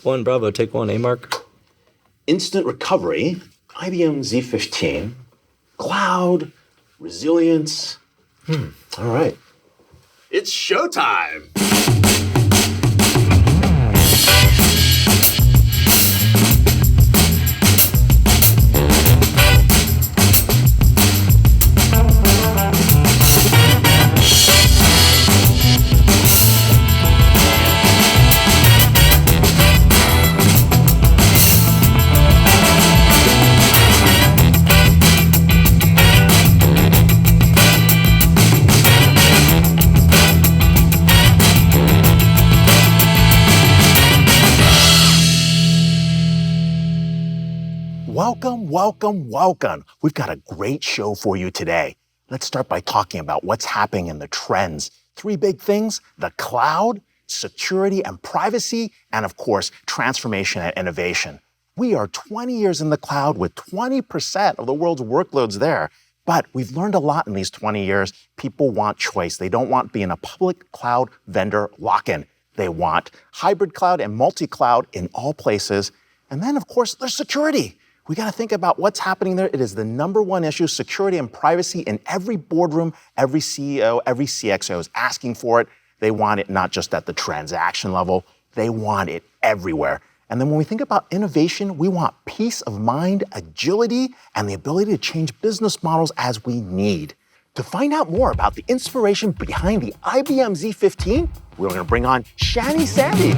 One, Bravo, take one, A-Mark. Instant recovery, IBM Z15, cloud, resilience. All right. It's showtime. Welcome. We've got a great show for you today. Let's start by talking about what's happening in the trends. Three big things: the cloud, security and privacy, and of course, transformation and innovation. We are 20 years in the cloud with 20% of the world's workloads there. But we've learned a lot in these 20 years. People want choice. They don't want being a public cloud vendor lock-in. They want hybrid cloud and multi-cloud in all places. And then, of course, there's security. We got to think about what's happening there. It is the number one issue, security and privacy, in every boardroom. Every CEO, every CXO is asking for it. They want it not just at the transaction level. They want it everywhere. And then when we think about innovation, we want peace of mind, agility, and the ability to change business models as we need. To find out more about the inspiration behind the IBM Z15, we're going to bring on Shani Sandy.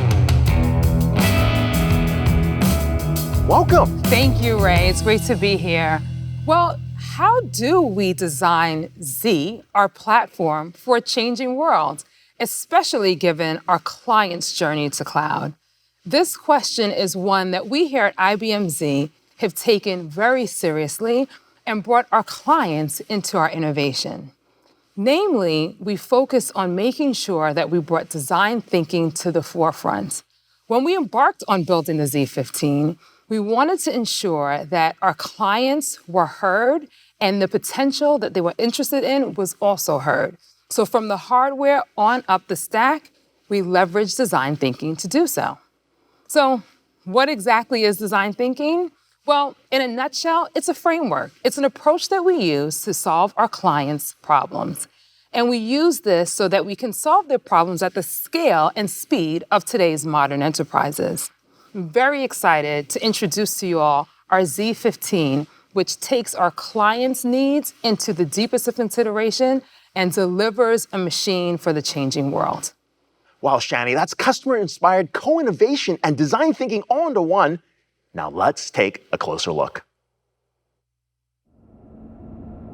Welcome. Thank you, Ray. It's great to be here. Well, how do we design Z, our platform, for a changing world, especially given our clients' journey to cloud? This question is one that we here at IBM Z have taken very seriously and brought our clients into our innovation. Namely, we focus on making sure that we brought design thinking to the forefront. When we embarked on building the Z15, we wanted to ensure that our clients were heard and the potential that they were interested in was also heard. So from the hardware on up the stack, we leveraged design thinking to do so. So what exactly is design thinking? Well, in a nutshell, it's a framework. It's an approach that we use to solve our clients' problems. And we use this so that we can solve their problems at the scale and speed of today's modern enterprises. I'm very excited to introduce to you all our Z15, which takes our clients' needs into the deepest of consideration and delivers a machine for the changing world. Wow, Shani, that's customer-inspired co-innovation and design thinking all into one. Now let's take a closer look.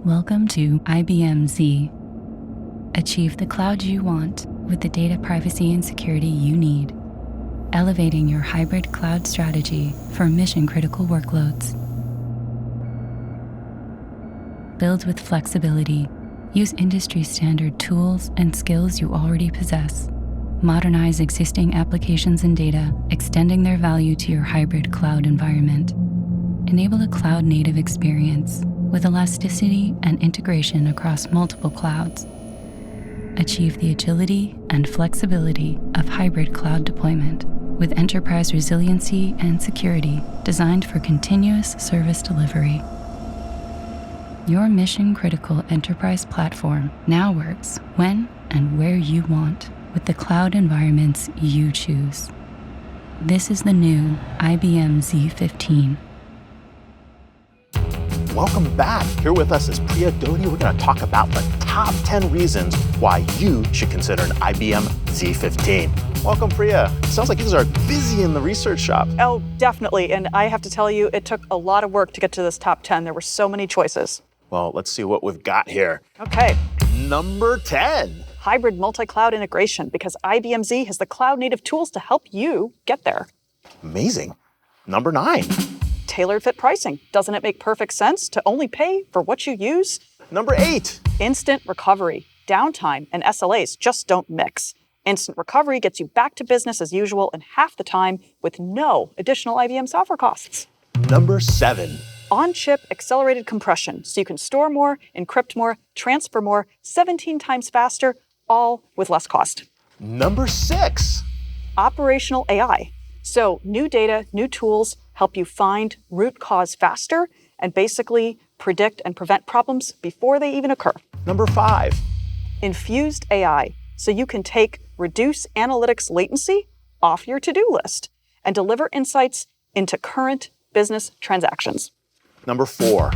Welcome to IBM Z. Achieve the cloud you want with the data privacy and security you need. Elevating your hybrid cloud strategy for mission-critical workloads. Build with flexibility. Use industry-standard tools and skills you already possess. Modernize existing applications and data, extending their value to your hybrid cloud environment. Enable a cloud-native experience with elasticity and integration across multiple clouds. Achieve the agility and flexibility of hybrid cloud deployment with enterprise resiliency and security designed for continuous service delivery. Your mission-critical enterprise platform now works when and where you want with the cloud environments you choose. This is the new IBM Z15. Welcome back. Here with us is Priya Dodi. We're going to talk about the top 10 reasons why you should consider an IBM Z15. Welcome, Priya. Sounds like you guys are busy in the research shop. Oh, definitely. And I have to tell you, it took a lot of work to get to this top 10. There were so many choices. Well, let's see what we've got here. Okay. Number 10. Hybrid multi-cloud integration, because IBM Z has the cloud-native tools to help you get there. Amazing. Number 9. Tailored fit pricing. Doesn't it make perfect sense to only pay for what you use? Number 8. Instant recovery. Downtime and SLAs just don't mix. Instant recovery gets you back to business as usual in half the time with no additional IBM software costs. Number 7. On-chip accelerated compression, so you can store more, encrypt more, transfer more, 17 times faster, all with less cost. Number 6. Operational AI. So new data, new tools help you find root cause faster and basically predict and prevent problems before they even occur. Number 5. Infused AI, so you can reduce analytics latency off your to-do list and deliver insights into current business transactions. Number 4.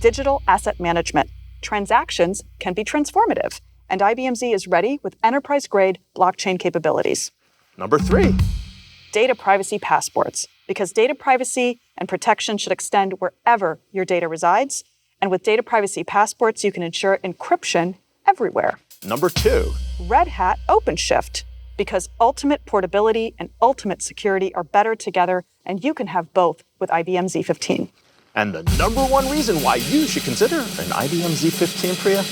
Digital asset management. Transactions can be transformative, and IBM Z is ready with enterprise-grade blockchain capabilities. Number 3. Data privacy passports, because data privacy and protection should extend wherever your data resides. And with data privacy passports, you can ensure encryption everywhere. Number 2. Red Hat OpenShift, because ultimate portability and ultimate security are better together, and you can have both with IBM Z15. And the number 1 reason why you should consider an IBM Z15, Priya?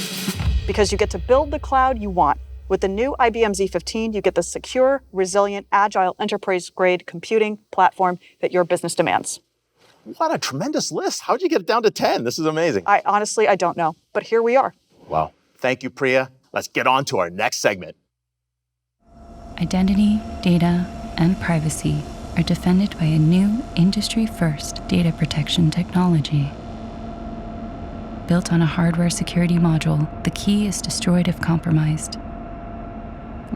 Because you get to build the cloud you want. With the new IBM Z15, you get the secure, resilient, agile, enterprise-grade computing platform that your business demands. What a tremendous list. How'd you get it down to 10? This is amazing. I don't know, but here we are. Wow. Thank you, Priya. Let's get on to our next segment. Identity, data, and privacy are defended by a new industry-first data protection technology. Built on a hardware security module, the key is destroyed if compromised.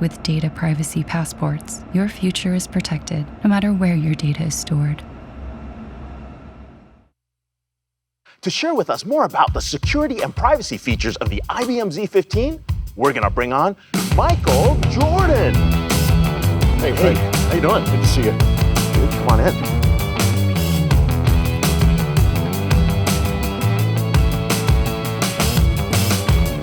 With data privacy passports, your future is protected no matter where your data is stored. To share with us more about the security and privacy features of the IBM Z15, we're going to bring on Michael Jordan. Hey, Frank. How you doing? Good to see you. Good, come on in.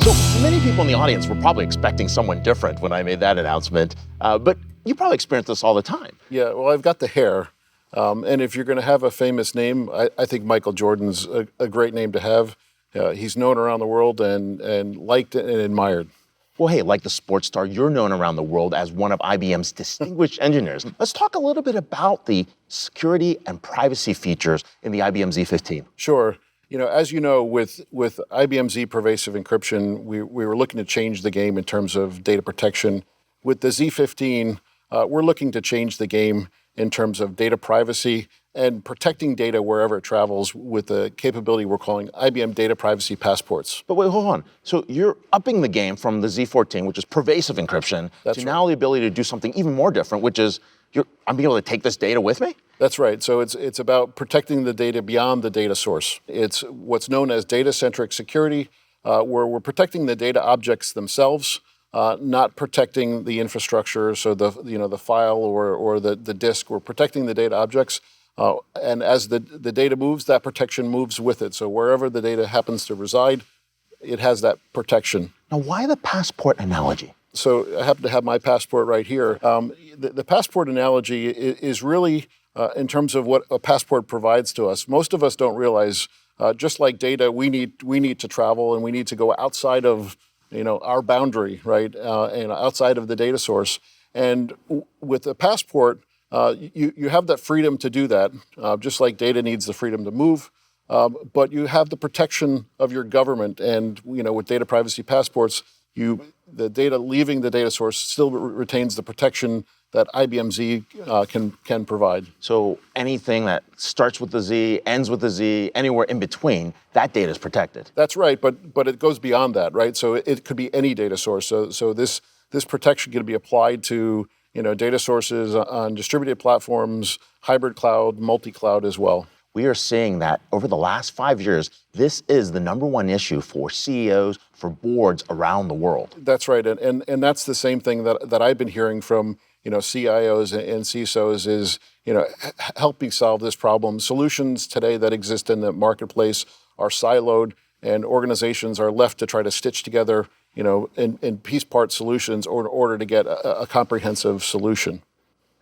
So many people in the audience were probably expecting someone different when I made that announcement, but you probably experience this all the time. Yeah, well, I've got the hair. And if you're going to have a famous name, I think Michael Jordan's a great name to have. He's known around the world and liked and admired. Well, hey, like the sports star, you're known around the world as one of IBM's distinguished engineers. Let's talk a little bit about the security and privacy features in the IBM Z15. Sure. As you know, with IBM Z pervasive encryption, we were looking to change the game in terms of data protection. With the Z15, we're looking to change the game in terms of data privacy and protecting data wherever it travels with the capability we're calling IBM Data Privacy Passports. But wait, hold on. So you're upping the game from the Z14, which is pervasive encryption, to now the ability to do something even more different, which is I'm being able to take this data with me? That's right. So it's about protecting the data beyond the data source. It's what's known as data-centric security, where we're protecting the data objects themselves, not protecting the infrastructure, so the file or the disk. We're protecting the data objects, and as the data moves, that protection moves with it. So wherever the data happens to reside, it has that protection. Now, why the passport analogy? So I happen to have my passport right here. The passport analogy is really in terms of what a passport provides to us. Most of us don't realize, just like data, we need to travel and we need to go outside of our boundary, right, and outside of the data source. And with a passport, you have that freedom to do that, just like data needs the freedom to move. But you have the protection of your government, and with data privacy passports, the data leaving the data source still retains the protection that IBM Z can provide. So anything that starts with the Z, ends with the Z, anywhere in between, that data is protected. That's right, but it goes beyond that, right? So it could be any data source. So this protection can be applied to data sources on distributed platforms, hybrid cloud, multi-cloud as well. We are seeing that over the last 5 years, this is the number one issue for CEOs, for boards around the world. That's right, and that's the same thing that I've been hearing from CIOs and CISOs is helping solve this problem. Solutions today that exist in the marketplace are siloed, and organizations are left to try to stitch together in piece part solutions in order to get a comprehensive solution.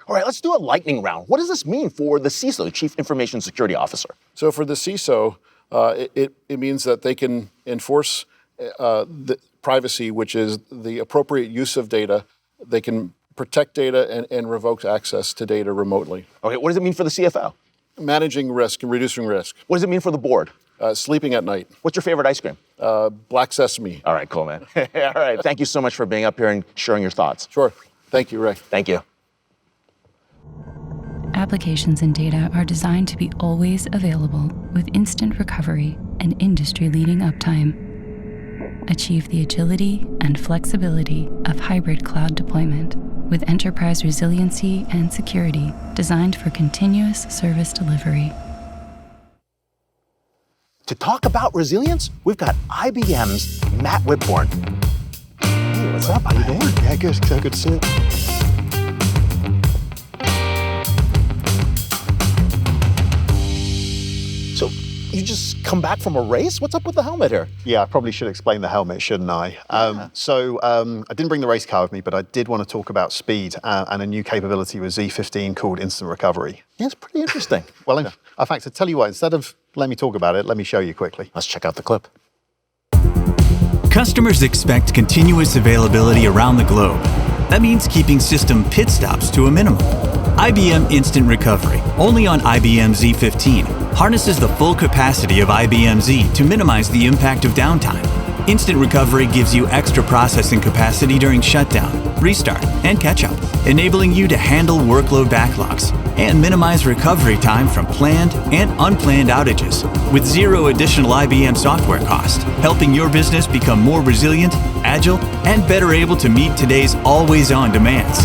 All right, let's do a lightning round. What does this mean for the CISO, the Chief Information Security Officer? So for the CISO, it means that they can enforce the privacy, which is the appropriate use of data. They can protect data and revoke access to data remotely. Okay, what does it mean for the CFO? Managing risk and reducing risk. What does it mean for the board? Sleeping at night. What's your favorite ice cream? Black sesame. All right, cool, man. All right, thank you so much for being up here and sharing your thoughts. Sure. Thank you, Ray. Thank you. applications and data are designed to be always available with instant recovery and industry-leading uptime. Achieve the agility and flexibility of hybrid cloud deployment with enterprise resiliency and security designed for continuous service delivery. To talk about resilience, we've got IBM's Matt Whitbourne. Hey, what's up? How you doing? Yeah, good. Good to see you. So you just come back from a race? What's up with the helmet here? Yeah, I probably should explain the helmet, shouldn't I? I didn't bring the race car with me, but I did want to talk about speed and a new capability with Z15 called instant recovery. Yeah, it's pretty interesting. Well, in fact, to tell you what, instead of let me talk about it, let me show you quickly. Let's check out the clip. Customers expect continuous availability around the globe. That means keeping system pit stops to a minimum. IBM Instant Recovery, only on IBM Z15, harnesses the full capacity of IBM Z to minimize the impact of downtime. Instant Recovery gives you extra processing capacity during shutdown, restart, and catch-up, enabling you to handle workload backlogs and minimize recovery time from planned and unplanned outages with zero additional IBM software cost, helping your business become more resilient, agile, and better able to meet today's always-on demands.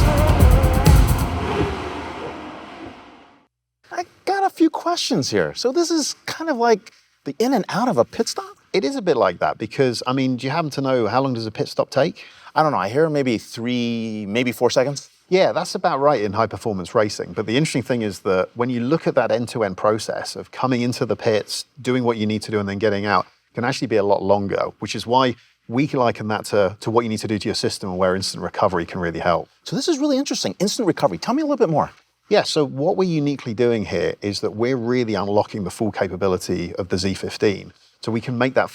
I got a few questions here. So this is kind of like the in and out of a pit stop? It is a bit like that because, I mean, do you happen to know how long does a pit stop take? I don't know, I hear maybe 3, maybe 4 seconds. Yeah, that's about right in high-performance racing. But the interesting thing is that when you look at that end-to-end process of coming into the pits, doing what you need to do, and then getting out, it can actually be a lot longer, which is why we liken that to what you need to do to your system and where instant recovery can really help. So this is really interesting, instant recovery. Tell me a little bit more. Yeah, so what we're uniquely doing here is that we're really unlocking the full capability of the Z15. So we can make that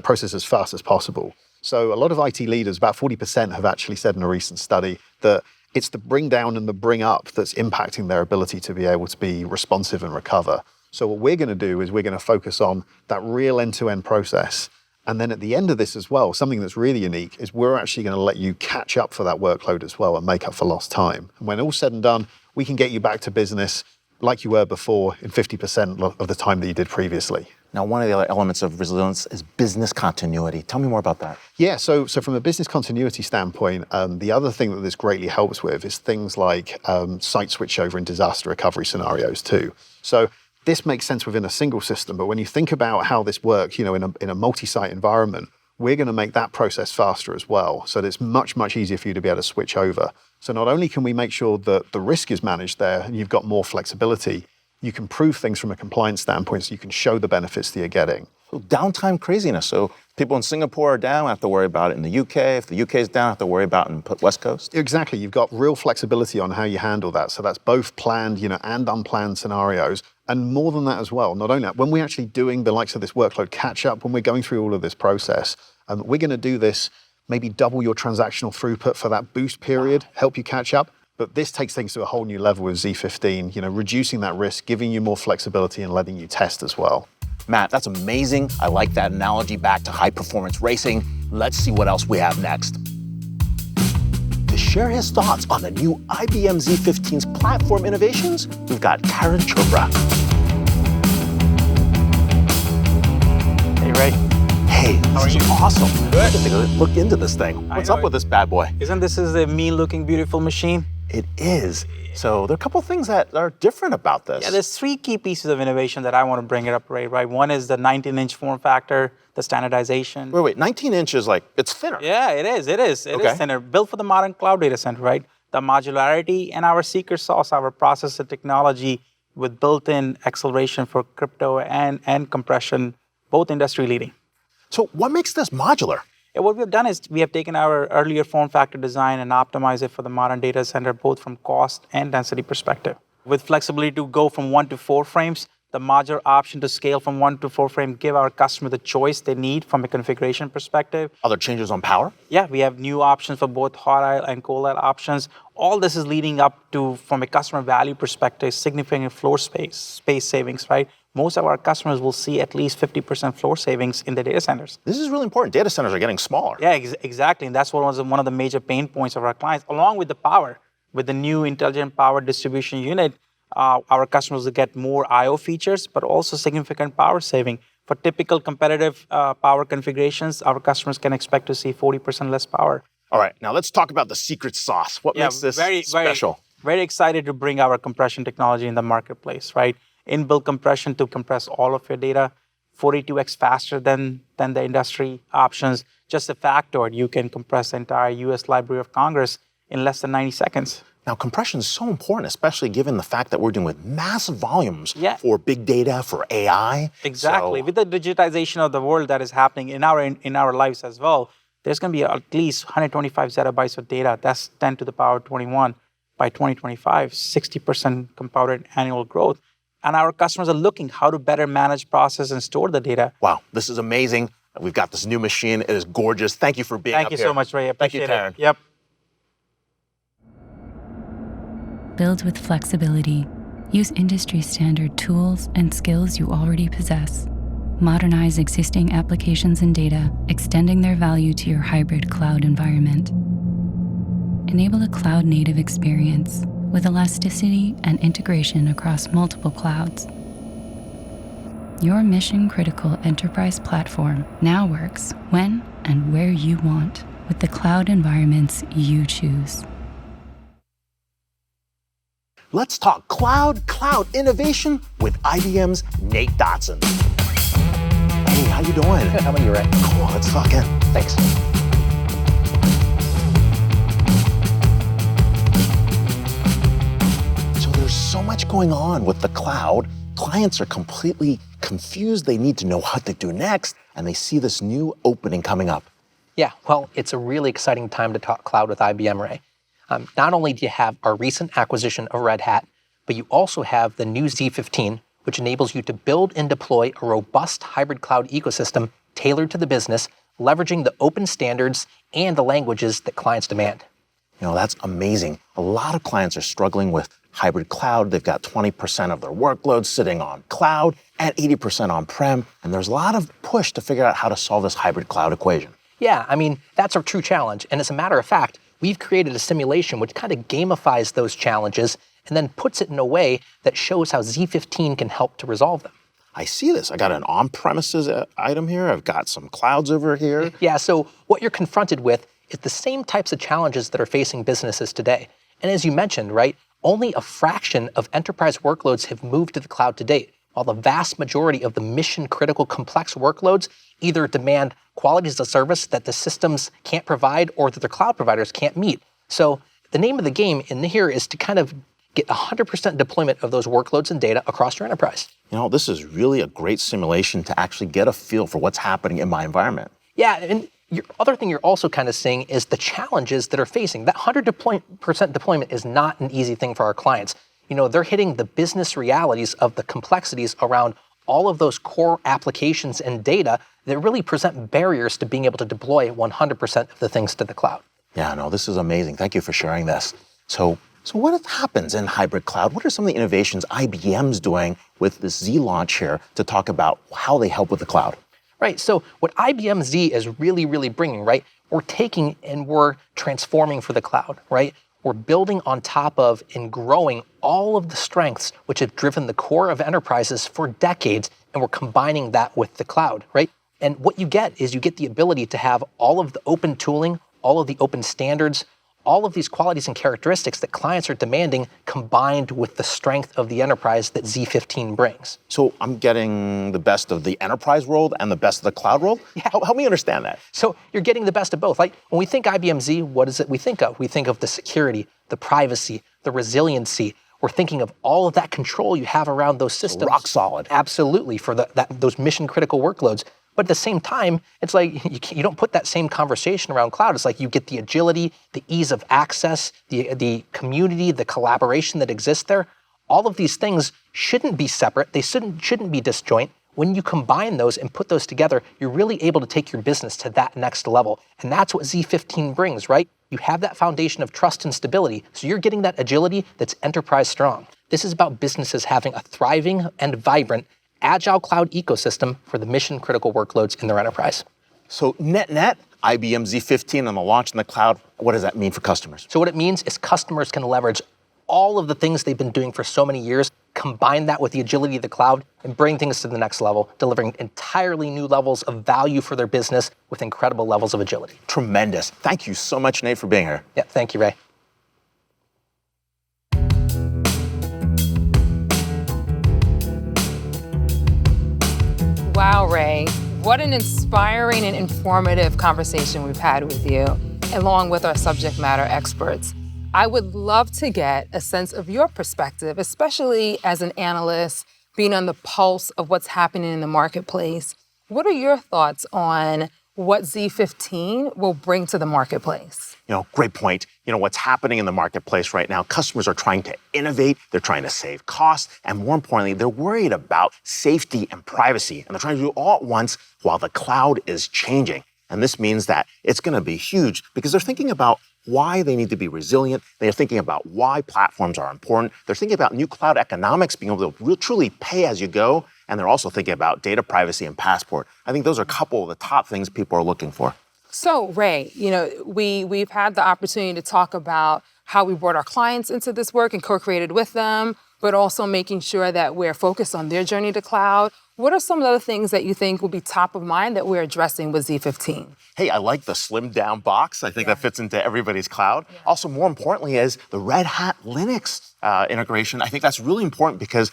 process as fast as possible. So a lot of IT leaders, about 40% have actually said in a recent study that it's the bring down and the bring up that's impacting their ability to be able to be responsive and recover. So what we're going to do is we're going to focus on that real end-to-end process. And then at the end of this as well, something that's really unique is we're actually going to let you catch up for that workload as well and make up for lost time. And when all's said and done, we can get you back to business like you were before in 50% of the time that you did previously. Now, one of the other elements of resilience is business continuity. Tell me more about that. Yeah, so from a business continuity standpoint, the other thing that this greatly helps with is things like site switchover and disaster recovery scenarios too. So this makes sense within a single system, but when you think about how this works, in a multi-site environment, we're going to make that process faster as well. So that it's much, much easier for you to be able to switch over. So not only can we make sure that the risk is managed there and you've got more flexibility, you can prove things from a compliance standpoint so you can show the benefits that you're getting. So downtime craziness. So people in Singapore are down, have to worry about it in the UK. If the UK is down, have to worry about it in the West Coast. Exactly. You've got real flexibility on how you handle that. So that's both planned, and unplanned scenarios. And more than that as well, not only that, when we're actually doing the likes of this workload catch up, when we're going through all of this process, we're going to do this, maybe double your transactional throughput for that boost period, help you catch up. But this takes things to a whole new level with Z15, reducing that risk, giving you more flexibility and letting you test as well. Matt, that's amazing. I like that analogy back to high-performance racing. Let's see what else we have next. To share his thoughts on the new IBM Z15's platform innovations, we've got Karen Chopra. Hey, Ray. Hey, this is awesome. Good. Take a look into this thing. What's up with this bad boy? Isn't this a mean-looking, beautiful machine? It is. So there are a couple of things that are different about this. Yeah, there's 3 key pieces of innovation that I want to bring it up, Ray, right? One is the 19-inch form factor, the standardization. Wait, 19 inches, it's thinner. Yeah, it is. It is thinner. Built for the modern cloud data center, right? The modularity and our secret sauce, our processor technology with built-in acceleration for crypto and compression, both industry leading. So what makes this modular? Yeah, what we've done is we have taken our earlier form factor design and optimized it for the modern data center, both from cost and density perspective. With flexibility to go from 1 to 4 frames, the modular option to scale from 1 to 4 frame give our customer the choice they need from a configuration perspective. Other changes on power? Yeah, we have new options for both hot aisle and cold aisle options. All this is leading up to, from a customer value perspective, significant floor space savings, right? Most of our customers will see at least 50% floor savings in the data centers. This is really important. Data centers are getting smaller. Yeah, exactly. And that's what was one of the major pain points of our clients, along with the power. With the new intelligent power distribution unit, Our customers will get more I/O features, but also significant power saving. For typical competitive power configurations, our customers can expect to see 40% less power. All right, now let's talk about the secret sauce. What makes this special? Very excited to bring our compression technology in the marketplace, right? Inbuilt compression to compress all of your data, 42x faster than the industry options. Just a factoid, you can compress the entire US Library of Congress in less than 90 seconds. Now, compression is so important, especially given the fact that we're dealing with massive volumes Yeah. for big data, for AI. Exactly. So- With the digitization of the world that is happening in our lives as well, there's going to be at least 125 zettabytes of data. That's 10 to the power 21 by 2025, 60% compounded annual growth. And our customers are looking how to better manage, process, and store the data. Wow, this is amazing. We've got this new machine. It is gorgeous. Thank you for being Thank up you here. so much, Ray. I Thank you, appreciate Taryn. it. Yep. Build with flexibility. Use industry standard tools and skills you already possess. Modernize existing applications and data, extending their value to your hybrid cloud environment. Enable a cloud native experience with elasticity and integration across multiple clouds. Your mission critical enterprise platform now works when and where you want with the cloud environments you choose. Let's talk cloud innovation with IBM's Nate Dotson. Hey, how you doing? Good, how about you, Ray? Cool, let's talk in. Thanks. So there's so much going on with the cloud. Clients are completely confused. They need to know what to do next, and they see this new opening coming up. Yeah, well, it's a really exciting time to talk cloud with IBM, Ray. Not only do you have our recent acquisition of Red Hat, but you also have the new Z15, which enables you to build and deploy a robust hybrid cloud ecosystem tailored to the business, leveraging the open standards and the languages that clients demand. You know, that's amazing. A lot of clients are struggling with hybrid cloud. They've got 20% of their workloads sitting on cloud and 80% on-prem, and there's a lot of push to figure out how to solve this hybrid cloud equation. Yeah, I mean, that's a true challenge. And as a matter of fact, we've created a simulation which kind of gamifies those challenges and then puts it in a way that shows how Z15 can help to resolve them. I see this. I got an on-premises item here. I've got some clouds over here. Yeah, so what you're confronted with is the same types of challenges that are facing businesses today. And as you mentioned, right, only a fraction of enterprise workloads have moved to the cloud to date, while the vast majority of the mission-critical complex workloads either demand qualities of service that the systems can't provide or that their cloud providers can't meet. So the name of the game in here is to kind of get 100% deployment of those workloads and data across your enterprise. You know, this is really a great simulation to actually get a feel for what's happening in my environment. Yeah, and your other thing you're also kind of seeing is the challenges that are facing. That 100% deployment is not an easy thing for our clients. You know, they're hitting the business realities of the complexities around all of those core applications and data that really present barriers to being able to deploy 100% of the things to the cloud. Yeah, no, this is amazing. Thank you for sharing this. So what happens in hybrid cloud? What are some of the innovations IBM's doing with this Z launch here to talk about how they help with the cloud? Right, so what IBM Z is really bringing, right, we're taking and we're transforming for the cloud, right? We're building on top of and growing all of the strengths which have driven the core of enterprises for decades, and we're combining that with the cloud, right? And what you get is you get the ability to have all of the open tooling, all of the open standards, all of these qualities and characteristics that clients are demanding combined with the strength of the enterprise that Z15 brings. So I'm getting the best of the enterprise world and the best of the cloud world? Yeah. Help me understand that. So you're getting the best of both. Like when we think IBM Z, what is it we think of? We think of the security, the privacy, the resiliency. We're thinking of all of that control you have around those systems. Rock solid. Absolutely, for those mission critical workloads. But at the same time, it's like you don't put that same conversation around cloud. It's like you get the agility, the ease of access, the community, the collaboration that exists there. All of these things shouldn't be separate. They shouldn't be disjoint. When you combine those and put those together, you're really able to take your business to that next level. And that's what Z15 brings, right? You have that foundation of trust and stability. So you're getting that agility that's enterprise strong. This is about businesses having a thriving and vibrant agile cloud ecosystem for the mission-critical workloads in their enterprise. So net, IBM Z15 and the launch in the cloud, what does that mean for customers? So what it means is customers can leverage all of the things they've been doing for so many years, combine that with the agility of the cloud, and bring things to the next level, delivering entirely new levels of value for their business with incredible levels of agility. Tremendous. Thank you so much, Nate, for being here. Yeah, thank you, Ray. Wow, Ray. What an inspiring and informative conversation we've had with you, along with our subject matter experts. I would love to get a sense of your perspective, especially as an analyst, being on the pulse of what's happening in the marketplace. What are your thoughts on what Z15 will bring to the marketplace? Great point. What's happening in the marketplace right now, customers are trying to innovate, they're trying to save costs, and more importantly, they're worried about safety and privacy, and they're trying to do it all at once while the cloud is changing. And this means that it's going to be huge because they're thinking about why they need to be resilient. They're thinking about why platforms are important. They're thinking about new cloud economics, being able to truly pay as you go. And they're also thinking about data privacy and passport. I think those are a couple of the top things people are looking for. So, Ray, we've had the opportunity to talk about how we brought our clients into this work and co-created with them, but also making sure that we're focused on their journey to cloud. What are some of the things that you think will be top of mind that we're addressing with Z15? Hey, I like the slimmed down box. I think that fits into everybody's cloud. Yeah. Also, more importantly, is the Red Hat Linux integration. I think that's really important because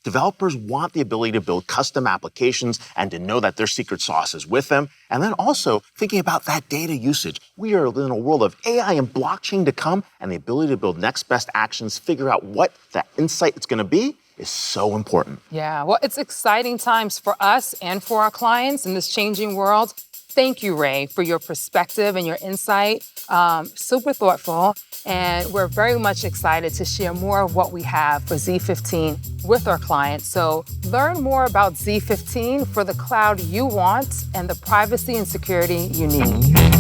developers want the ability to build custom applications and to know that their secret sauce is with them. And then also thinking about that data usage. We are in a world of AI and blockchain to come, and the ability to build next best actions, figure out what that insight is going to be, is so important. Yeah, well, it's exciting times for us and for our clients in this changing world. Thank you, Ray, for your perspective and your insight. Super thoughtful. And we're very much excited to share more of what we have for Z15 with our clients. So learn more about Z15 for the cloud you want and the privacy and security you need.